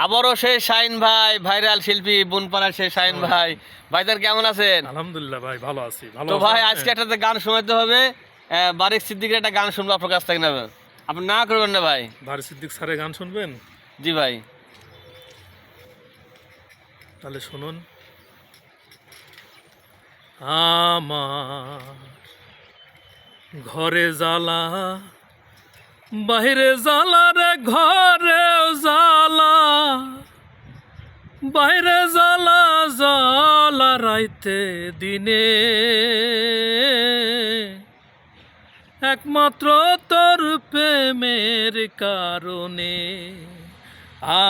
আবারও সেই শাহিন ভাই, ভাইরাল শিল্পী বনপাড়ার সেই শাহিন ভাই। ভাইদার কেমন আছেন? আলহামদুলিল্লাহ ভাই, ভালো আছি। ভালো তো আছেন? ভাই আজকে একটা গান শোনাতে হবে। বারিক সিদ্দিকের একটা গান শুনবো আপনার কাছ থেকে নেবেন, আপনি না করবেন না ভাই? ভারী সিদ্দিক স্যারের গান শুনবেন? জি ভাই। তাহলে শুনুন। আমার ঘরে জ্বালা, বাইরে জ্বালা রে, ঘরে জ্বালা, বাইরে জ্বালা, জ্বালা রাইতে দিনে, একমাত্র তোর প্রেমের কারণে।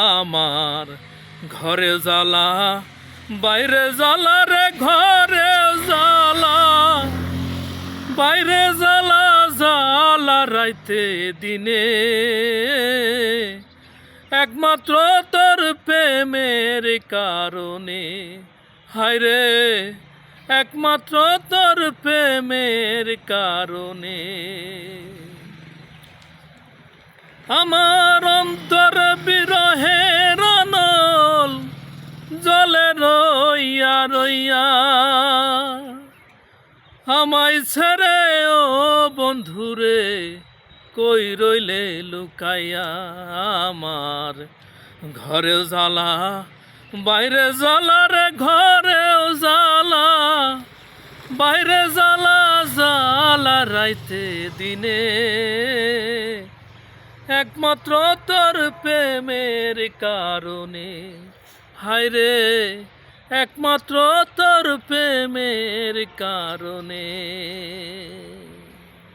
আমার ঘরে জ্বালা, বাইরে জ্বালা রে, ঘরে জ্বালা, বাইরে জ্বালা, জ্বালা রাইতে দিনে, একমাত্র তোর প্রেমের কারণে। হায়রে একমাত্র তোর প্রেমের কারণে। আমার অন্তর বিরহের অনল জলে রইয়া রইয়া, আমায় ছেড়ে ও বন্ধুরে কই রইলে লুকাইয়া। আমার ঘরে জ্বালা, বাইরে জ্বালা রে, ঘরে জ্বালা, বাইরে জ্বালা, জ্বালা রাইতে দিনে, একমাত্র তোর প্রেমের কারণে। হায়রে একমাত্র তোর প্রেমের কারণে।